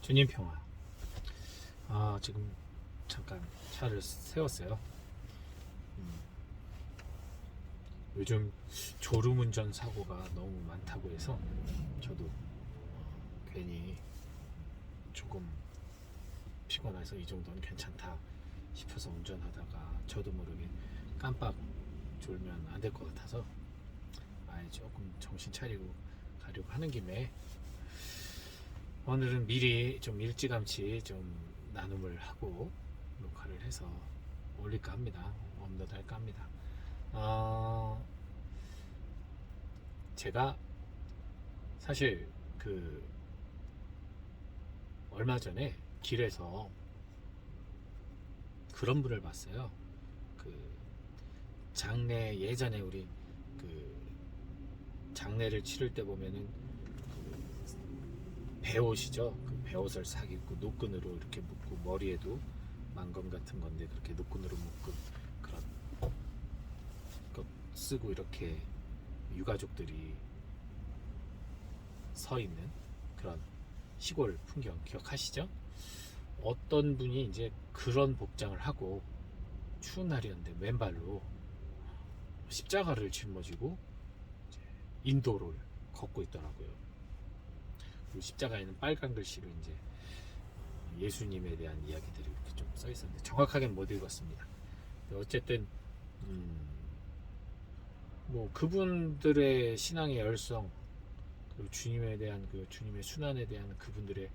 주님 평화. 지금 잠깐 차를 세웠어요. 요즘 졸음운전 사고가 너무 많다고 해서 저도 괜히 조금 피곤해서 이 정도는 괜찮다 싶어서 운전하다가 저도 모르게 깜빡 졸면 안 될 것 같아서 조금 정신 차리고 가려고 하는 김에 오늘은 미리 좀 일찌감치 좀 나눔을 하고 녹화를 해서 올릴까 합니다. 업로드 할까 합니다. 제가 사실 얼마 전에 길에서 그런 분을 봤어요. 장례, 예전에 우리 장례를 치를 때 보면은 배옷이죠. 배옷을 싹 입고 노끈으로 이렇게 묶고 머리에도 망검 같은 건데 그렇게 노끈으로 묶은 그런 것 쓰고 이렇게 유가족들이 서 있는 그런 시골 풍경 기억하시죠? 어떤 분이 이제 그런 복장을 하고 추운 날이었는데 왼발로 십자가를 짊어지고 인도를 걷고 있더라고요. 그리고 십자가에는 빨간 글씨로 이제 예수님에 대한 이야기들이 이렇게 좀 써 있었는데 정확하게는 못 읽었습니다. 어쨌든 뭐 그분들의 신앙의 열성 그리고 주님에 대한 주님의 순환에 대한 그분들의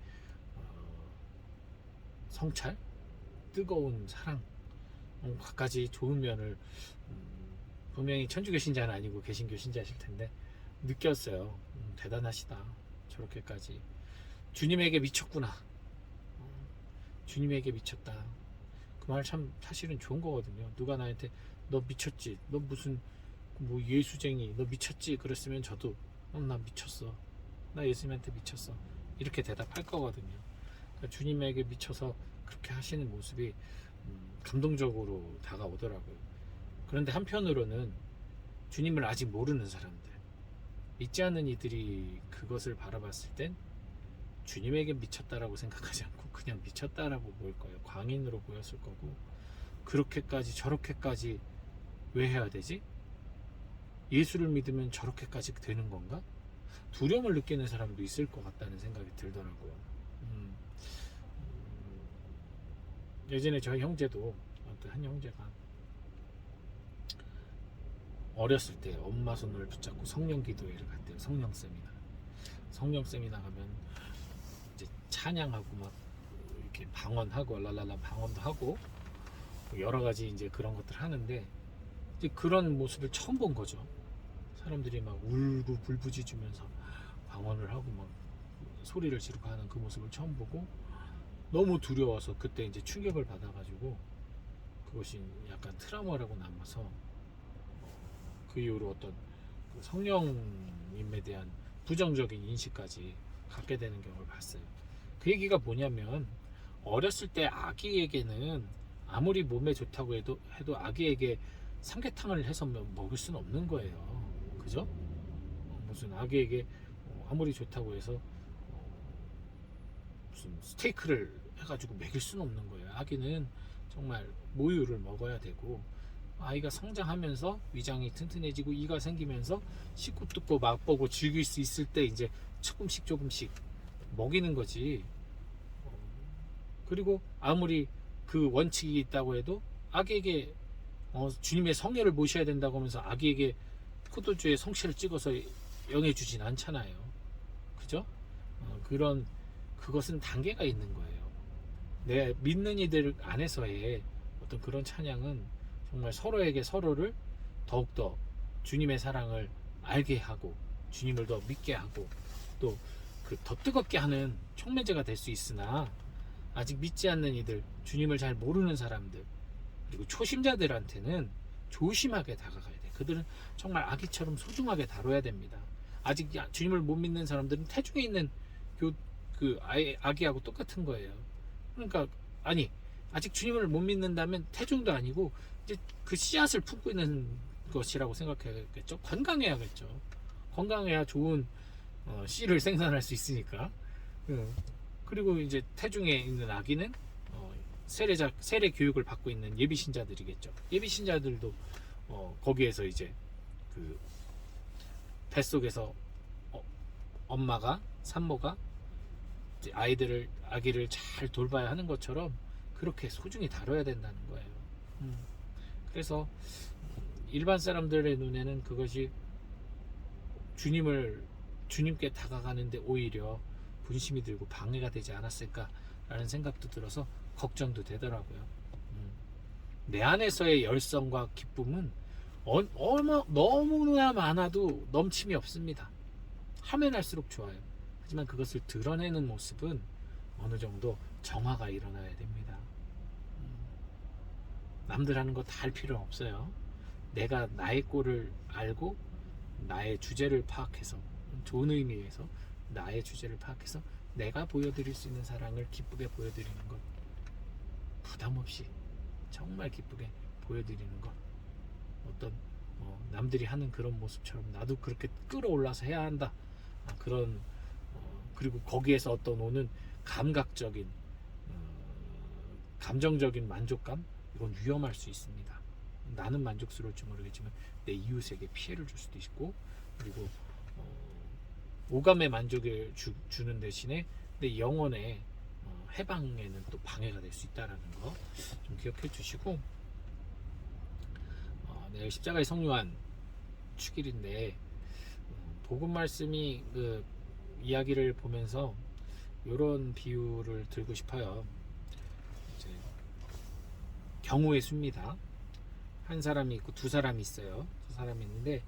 성찰, 뜨거운 사랑, 갖가지 좋은 면을 분명히 천주교 신자는 아니고 개신교 신자실 텐데 느꼈어요. 대단하시다. 저렇게까지 주님에게 미쳤구나. 주님에게 미쳤다. 그 말 참 사실은 좋은 거거든요. 누가 나한테 너 미쳤지, 너 무슨 뭐 예수쟁이, 너 미쳤지 그랬으면 저도 나 미쳤어, 나 예수님한테 미쳤어 이렇게 대답할 거거든요. 그러니까 주님에게 미쳐서 그렇게 하시는 모습이 감동적으로 다가오더라고요. 그런데 한편으로는 주님을 아직 모르는 사람들, 믿지 않는 이들이 그것을 바라봤을 땐 주님에게 미쳤다라고 생각하지 않고 그냥 미쳤다라고 보일 거예요. 광인으로 보였을 거고, 그렇게까지 저렇게까지 왜 해야 되지? 예수를 믿으면 저렇게까지 되는 건가? 두려움을 느끼는 사람도 있을 것 같다는 생각이 들더라고요. 예전에 저희 형제도, 한 형제가 어렸을 때 엄마 손을 붙잡고 성령 기도회를 갔대요. 성령 세미나. 성령 세미나 가면 이제 찬양하고 막 이렇게 방언하고 랄랄라 방언도 하고 여러 가지 이제 그런 것들 하는데 이제 그런 모습을 처음 본 거죠. 사람들이 막 울고 불부짖으면서 방언을 하고 막 소리를 지르고 하는 그 모습을 처음 보고 너무 두려워서 그때 이제 충격을 받아가지고 그것이 약간 트라우마라고 남아서 그 이후로 어떤 성령님에 대한 부정적인 인식까지 갖게 되는 경우를 봤어요. 그 얘기가 뭐냐면 어렸을 때 아기에게는 아무리 몸에 좋다고 해도 아기에게 삼계탕을 해서 먹을 수는 없는 거예요. 그죠? 무슨 아기에게 아무리 좋다고 해서 무슨 스테이크를 해가지고 먹일 수는 없는 거예요. 아기는 정말 모유를 먹어야 되고 아이가 성장하면서 위장이 튼튼해지고 이가 생기면서 씹고 뜯고 맛보고 즐길 수 있을 때 이제 조금씩 먹이는 거지. 그리고 아무리 그 원칙이 있다고 해도 아기에게 주님의 성례를 모셔야 된다고 하면서 아기에게 포도주에 성씨를 찍어서 영해주진 않잖아요. 그죠? 그것은 단계가 있는 거예요. 내 믿는 이들 안에서의 어떤 그런 찬양은 정말 서로에게 서로를 더욱더 주님의 사랑을 알게 하고 주님을 더 믿게 하고 또 더 뜨겁게 하는 촉매제가 될 수 있으나 아직 믿지 않는 이들, 주님을 잘 모르는 사람들 그리고 초심자들한테는 조심하게 다가가야 돼. 그들은 정말 아기처럼 소중하게 다뤄야 됩니다. 아직 주님을 못 믿는 사람들은 태중에 있는 아기하고 똑같은 거예요. 그러니까 아직 주님을 못 믿는다면 태중도 아니고 이제 그 씨앗을 품고 있는 것이라고 생각해야겠죠. 건강해야겠죠. 건강해야 좋은 씨를 생산할 수 있으니까. 그리고 이제 태중에 있는 아기는 세례 교육을 받고 있는 예비 신자들이겠죠. 예비 신자들도 거기에서 이제 그 뱃속에서 엄마가 산모가 이제 아기를 잘 돌봐야 하는 것처럼 그렇게 소중히 다뤄야 된다는 거예요. 그래서 일반 사람들의 눈에는 그것이 주님께 다가가는데 오히려 분심이 들고 방해가 되지 않았을까라는 생각도 들어서 걱정도 되더라고요. 내 안에서의 열성과 기쁨은 너무나 많아도 넘침이 없습니다. 하면 할수록 좋아요. 하지만 그것을 드러내는 모습은 어느 정도 정화가 일어나야 됩니다. 남들 하는 거 다 할 필요는 없어요. 내가 나의 꼴을 알고 나의 주제를 파악해서, 좋은 의미에서 나의 주제를 파악해서 내가 보여드릴 수 있는 사랑을 기쁘게 보여드리는 것, 부담 없이 정말 기쁘게 보여드리는 것, 어떤 남들이 하는 그런 모습처럼 나도 그렇게 끌어올라서 해야 한다, 그런 그리고 거기에서 어떤 오는 감각적인 감정적인 만족감, 이건 위험할 수 있습니다. 나는 만족스러울지 모르겠지만 내 이웃에게 피해를 줄 수도 있고, 그리고 오감의 만족을 주는 대신에 내 영혼의 해방에는 또 방해가 될 수 있다는 거 좀 기억해 주시고, 내일 십자가의 성요한 축일인데 복음 말씀이 그 이야기를 보면서 이런 비유를 들고 싶어요. 이제 경우의 수입니다. 한 사람이 있고 두 사람이 있어요. 두 사람이 있는데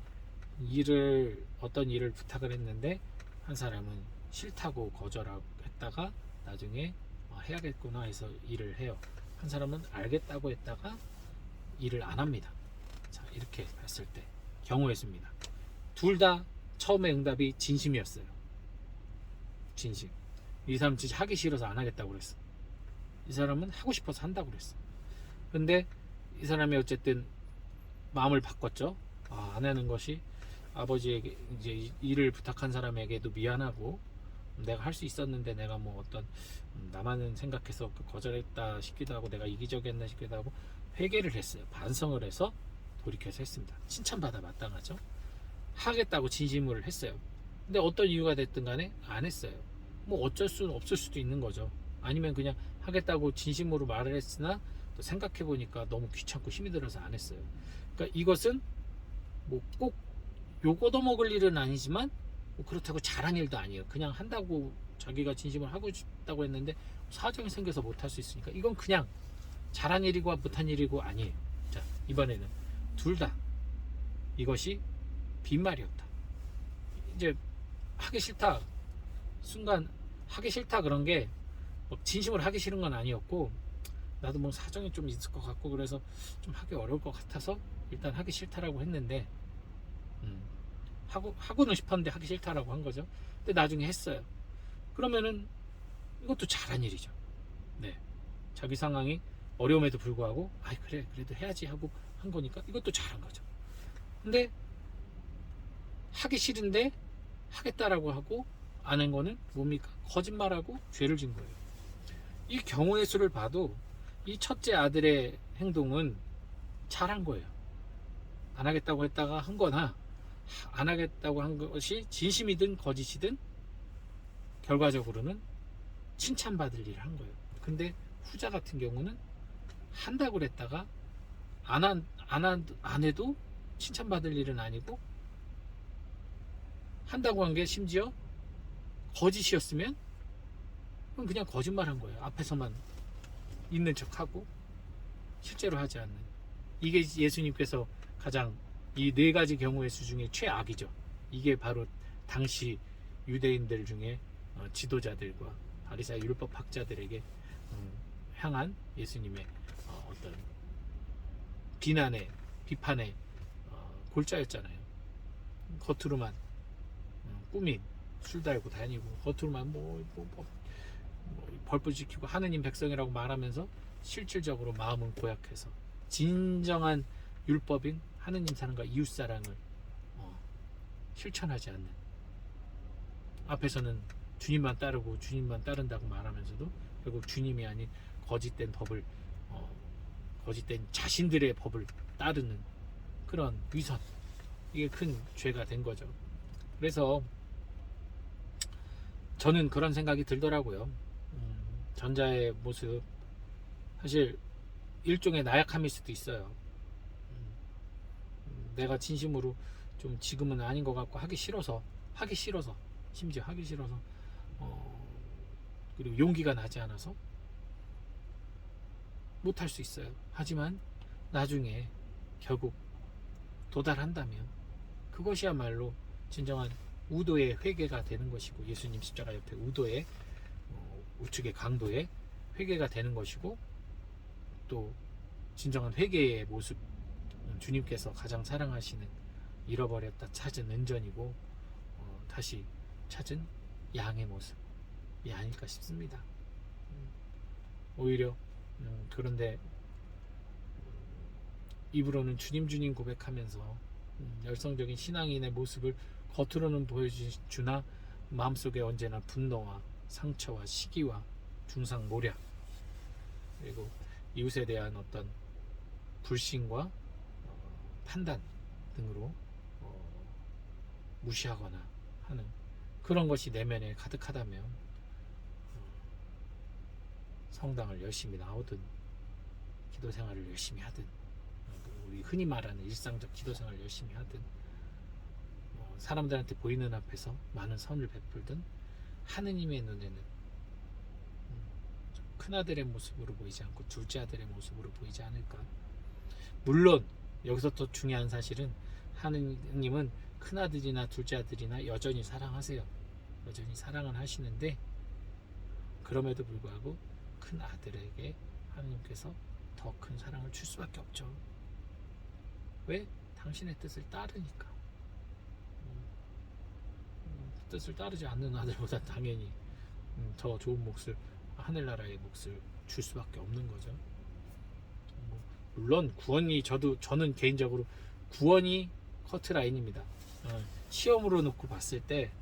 어떤 일을 부탁을 했는데 한 사람은 싫다고 거절하고 했다가 나중에 해야겠구나 해서 일을 해요. 한 사람은 알겠다고 했다가 일을 안 합니다. 자, 이렇게 봤을 때 경우의 수입니다. 둘 다 처음에 응답이 진심이었어요. 진심. 이 사람은 진짜 하기 싫어서 안 하겠다고 그랬어. 이 사람은 하고 싶어서 한다고 그랬어. 근데 이 사람이 어쨌든 마음을 바꿨죠. 안 하는 것이 아버지에게 이제 일을 부탁한 사람에게도 미안하고, 내가 할 수 있었는데 내가 뭐 어떤 나만은 생각해서 거절했다 싶기도 하고 내가 이기적이었나 싶기도 하고 회개를 했어요. 반성을 해서 돌이켜서 했습니다. 칭찬받아 마땅하죠. 하겠다고 진심으로 했어요. 근데 어떤 이유가 됐든 간에 안 했어요. 뭐 어쩔 수는 없을 수도 있는 거죠. 아니면 그냥 하겠다고 진심으로 말을 했으나 또 생각해 보니까 너무 귀찮고 힘이 들어서 안 했어요. 그러니까 이것은 뭐 꼭 욕 얻어먹을 일은 아니지만 뭐 그렇다고 잘한 일도 아니에요. 그냥 한다고 자기가 진심을 하고 싶다고 했는데 사정이 생겨서 못할 수 있으니까 이건 그냥 잘한 일이고 못한 일이고 아니에요. 자, 이번에는 둘 다 이것이 빈말이었다. 이제 하기 싫다, 순간 하기 싫다 그런 게 진심으로 하기 싫은 건 아니었고, 나도 뭐 사정이 좀 있을 것 같고 그래서 좀 하기 어려울 것 같아서 일단 하기 싫다라고 했는데, 하고는 싶었는데 하기 싫다라고 한 거죠. 근데 나중에 했어요. 그러면은 이것도 잘한 일이죠. 네, 자기 상황이 어려움에도 불구하고 그래 그래도 해야지 하고 한 거니까 이것도 잘한 거죠. 근데 하기 싫은데 하겠다라고 하고 안 한 거는 뭡니까? 거짓말하고 죄를 진 거예요. 이 경우의 수를 봐도 이 첫째 아들의 행동은 잘한 거예요. 안 하겠다고 했다가 한 거나 안 하겠다고 한 것이 진심이든 거짓이든 결과적으로는 칭찬받을 일을 한 거예요. 근데 후자 같은 경우는 한다고 그랬다가 안 해도 칭찬받을 일은 아니고, 한다고 한 게 심지어 거짓이었으면 그건 그냥 거짓말 한 거예요. 앞에서만 있는 척하고 실제로 하지 않는. 이게 예수님께서 가장 이 네 가지 경우의 수 중에 최악이죠. 이게 바로 당시 유대인들 중에 지도자들과 바리사의 율법 학자들에게 향한 예수님의 어떤 비판의 골자였잖아요. 겉으로만 꾸민 술 달고 다니고 겉으로만 벌벌 지키고 하느님 백성이라고 말하면서 실질적으로 마음은 고약해서 진정한 율법인 하느님 사랑과 이웃 사랑을 실천하지 않는, 앞에서는 주님만 따르고 주님만 따른다고 말하면서도 결국 주님이 아닌 거짓된 법을 거짓된 자신들의 법을 따르는 그런 위선, 이게 큰 죄가 된 거죠. 그래서 저는 그런 생각이 들더라고요. 전자의 모습 사실 일종의 나약함일 수도 있어요. 내가 진심으로 좀 지금은 아닌 것 같고 하기 싫어서 심지어 하기 싫어서 그리고 용기가 나지 않아서 못할 수 있어요. 하지만 나중에 결국 도달한다면 그것이야말로 진정한 우도의 회개가 되는 것이고, 예수님 십자가 옆에 우도의 우측의 강도의 회개가 되는 것이고, 또 진정한 회개의 모습, 주님께서 가장 사랑하시는 잃어버렸다 찾은 은전이고 다시 찾은 양의 모습이 아닐까 싶습니다. 오히려 그런데 입으로는 주님 주님 고백하면서 열성적인 신앙인의 모습을 겉으로는 보여주나 마음속에 언제나 분노와 상처와 시기와 중상모략, 그리고 이웃에 대한 어떤 불신과 판단 등으로 무시하거나 하는 그런 것이 내면에 가득하다면 성당을 열심히 나오든 기도 생활을 열심히 하든 우리 흔히 말하는 일상적 기도 생활을 열심히 하든 사람들한테 보이는 앞에서 많은 선을 베풀든 하느님의 눈에는 큰아들의 모습으로 보이지 않고 둘째 아들의 모습으로 보이지 않을까. 물론 여기서 또 중요한 사실은 하느님은 큰아들이나 둘째 아들이나 여전히 사랑하세요. 여전히 사랑은 하시는데 그럼에도 불구하고 큰 아들에게 하느님께서 더 큰 사랑을 줄 수밖에 없죠. 왜? 당신의 뜻을 따르니까. 뜻을 따르지 않는 아들보다 당연히 더 좋은 몫을, 하늘나라의 몫을 줄 수밖에 없는 거죠. 물론 구원이 저는 개인적으로 구원이 커트라인입니다. 시험으로 놓고 봤을 때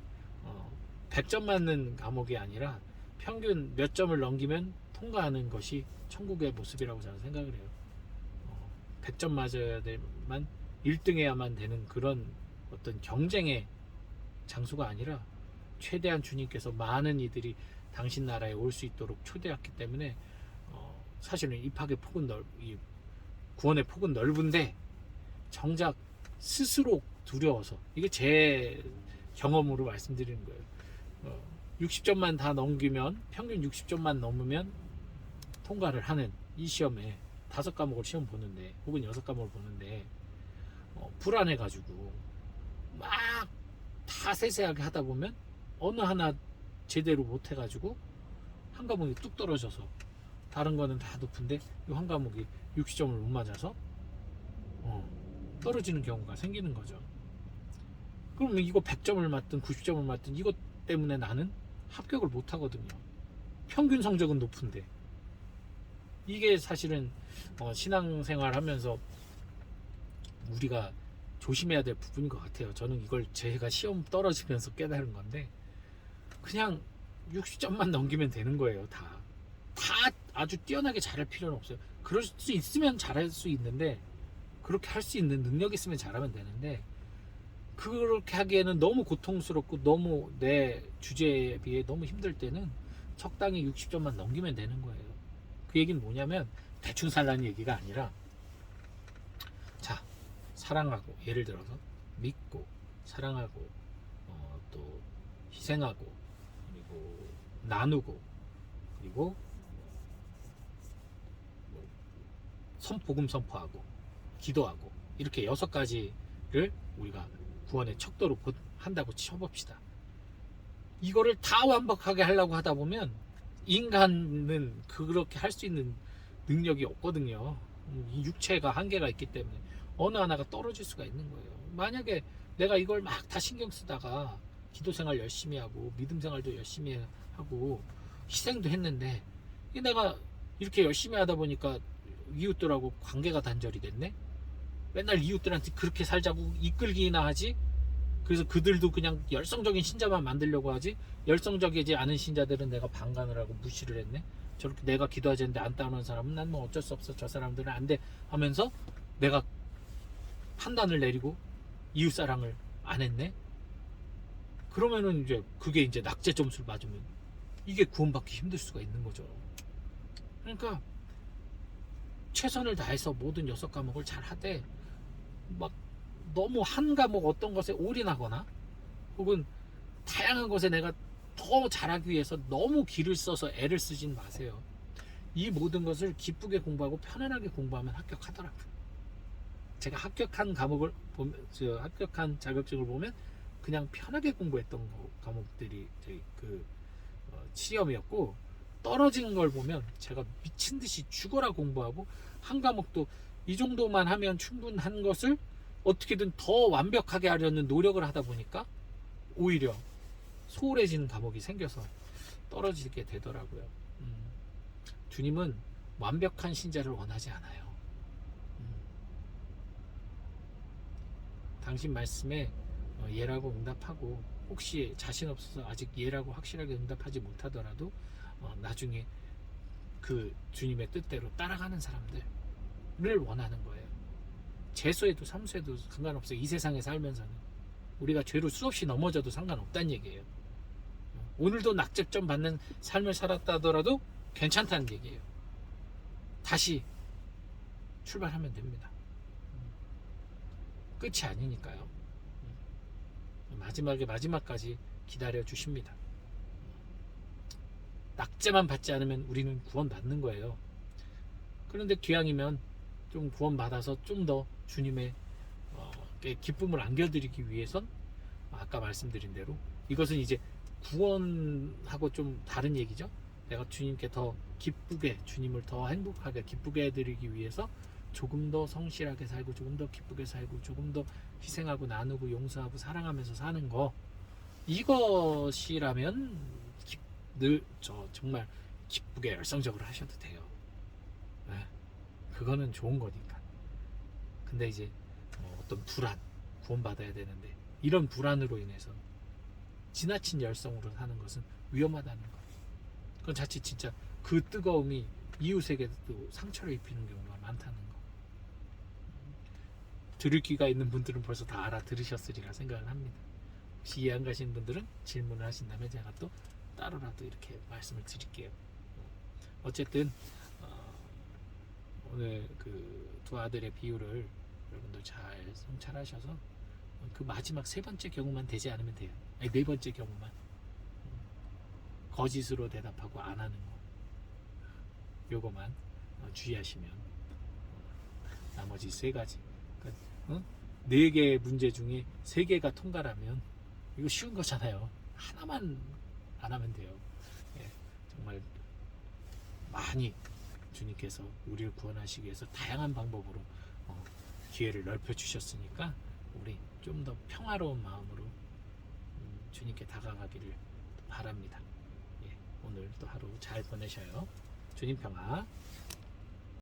100점 맞는 과목이 아니라 평균 몇 점을 넘기면 통과하는 것이 천국의 모습이라고 저는 생각을 해요. 100점 맞아야 될만 1등해야만 되는 그런 어떤 경쟁의 장소가 아니라 최대한 주님께서 많은 이들이 당신 나라에 올 수 있도록 초대했기 때문에 사실은 입학의 폭은 구원의 폭은 넓은데 정작 스스로 두려워서, 이게 제 경험으로 말씀드리는 거예요. 60점만 다 넘기면, 평균 60점만 넘으면 통과를 하는 이 시험에 5과목을 시험 보는데, 혹은 6과목을 보는데 불안해가지고 막 다 세세하게 하다 보면 어느 하나 제대로 못해가지고 한 과목이 뚝 떨어져서 다른 거는 다 높은데 이 한 과목이 60점을 못 맞아서 떨어지는 경우가 생기는 거죠. 그러면 이거 100점을 맞든 90점을 맞든 이것 때문에 나는 합격을 못 하거든요. 평균 성적은 높은데. 이게 사실은 신앙생활 하면서 우리가 조심해야 될 부분인 것 같아요. 저는 이걸 제가 시험 떨어지면서 깨달은 건데, 그냥 60점만 넘기면 되는 거예요. 다 아주 뛰어나게 잘할 필요는 없어요. 그럴 수 있으면 잘할 수 있는데, 그렇게 할 수 있는 능력이 있으면 잘하면 되는데, 그렇게 하기에는 너무 고통스럽고 너무 내 주제에 비해 너무 힘들 때는 적당히 60점만 넘기면 되는 거예요. 그 얘기는 뭐냐면 대충 살라는 얘기가 아니라, 자, 사랑하고, 예를 들어서 믿고 사랑하고 또 희생하고, 그리고 나누고, 그리고 복음 선포하고 기도하고, 이렇게 6가지를 우리가 구원의 척도로 한다고 쳐봅시다. 이거를 다 완벽하게 하려고 하다 보면 인간은 그렇게 할 수 있는 능력이 없거든요. 이 육체가 한계가 있기 때문에 어느 하나가 떨어질 수가 있는 거예요. 만약에 내가 이걸 막 다 신경 쓰다가 기도 생활 열심히 하고 믿음 생활도 열심히 하고 희생도 했는데, 내가 이렇게 열심히 하다 보니까 이웃들하고 관계가 단절이 됐네? 맨날 이웃들한테 그렇게 살자고 이끌기나 하지 그래서 그들도 그냥 열성적인 신자만 만들려고 하지, 열성적이지 않은 신자들은 내가 방관을 하고 무시를 했네. 저렇게 내가 기도하지 않는데 안 따르는 사람은 난 뭐 어쩔 수 없어, 저 사람들은 안 돼 하면서 내가 판단을 내리고 이웃사랑을 안 했네. 그러면은 이제 그게 이제 낙제 점수를 맞으면 이게 구원받기 힘들 수가 있는 거죠. 그러니까 최선을 다해서 모든 6과목을 잘 하되, 막 너무 한 과목 어떤 것에 올인하거나 혹은 다양한 것에 내가 더 잘하기 위해서 너무 기를 써서 애를 쓰진 마세요. 이 모든 것을 기쁘게 공부하고 편안하게 공부하면 합격하더라고요. 제가 합격한 과목을 보면, 합격한 자격증을 보면 그냥 편하게 공부했던 과목들이 시험이었고, 떨어진 걸 보면 제가 미친 듯이 죽어라 공부하고 한 과목도 이 정도만 하면 충분한 것을 어떻게든 더 완벽하게 하려는 노력을 하다 보니까 오히려 소홀해지는 과목이 생겨서 떨어지게 되더라고요. 주님은 완벽한 신자를 원하지 않아요. 당신 말씀에 예라고 응답하고, 혹시 자신 없어서 아직 예라고 확실하게 응답하지 못하더라도 나중에 그 주님의 뜻대로 따라가는 사람들을 원하는 거예요. 재수해도 삼수해도 상관없어요. 이 세상에 살면서는 우리가 죄로 수없이 넘어져도 상관없다는 얘기예요. 오늘도 낙제점 받는 삶을 살았다 하더라도 괜찮다는 얘기예요. 다시 출발하면 됩니다. 끝이 아니니까요. 마지막까지 기다려 주십니다. 낙제만 받지 않으면 우리는 구원받는 거예요. 그런데 기왕이면 좀 구원받아서 좀 더 주님의 기쁨을 안겨드리기 위해선, 아까 말씀드린 대로 이것은 이제 구원하고 좀 다른 얘기죠. 내가 주님께 더 기쁘게, 주님을 더 행복하게 기쁘게 해드리기 위해서 조금 더 성실하게 살고, 조금 더 기쁘게 살고, 조금 더 희생하고 나누고 용서하고 사랑하면서 사는 거, 이것이라면 정말 기쁘게 열성적으로 하셔도 돼요. 네, 그거는 좋은 거니까. 근데 이제 어떤 불안, 구원받아야 되는데 이런 불안으로 인해서 지나친 열성으로 사는 것은 위험하다는 거. 그건 자칫 진짜 그 뜨거움이 이웃에게도 상처를 입히는 경우가 많다는 거. 들을 귀가 있는 분들은 벌써 다 알아들으셨으리라 생각을 합니다. 혹시 이해 안 가시는 분들은 질문을 하신다면 제가 또 따로라도 이렇게 말씀을 드릴게요. 어쨌든 오늘 그 두 아들의 비유를 여러분들 잘 성찰하셔서 그 마지막 세 번째 경우만 되지 않으면 돼요. 아니, 네 번째 경우만 거짓으로 대답하고 안 하는 거, 요거만 주의하시면 나머지 세 가지, 그러니까, 네 개의 문제 중에 세 개가 통과라면 이거 쉬운 거잖아요. 하나만 안 하면 돼요. 예, 정말 많이 주님께서 우리를 구원하시기 위해서 다양한 방법으로 기회를 넓혀 주셨으니까 우리 좀 더 평화로운 마음으로 주님께 다가가기를 바랍니다. 예, 오늘도 하루 잘 보내셔요. 주님 평화.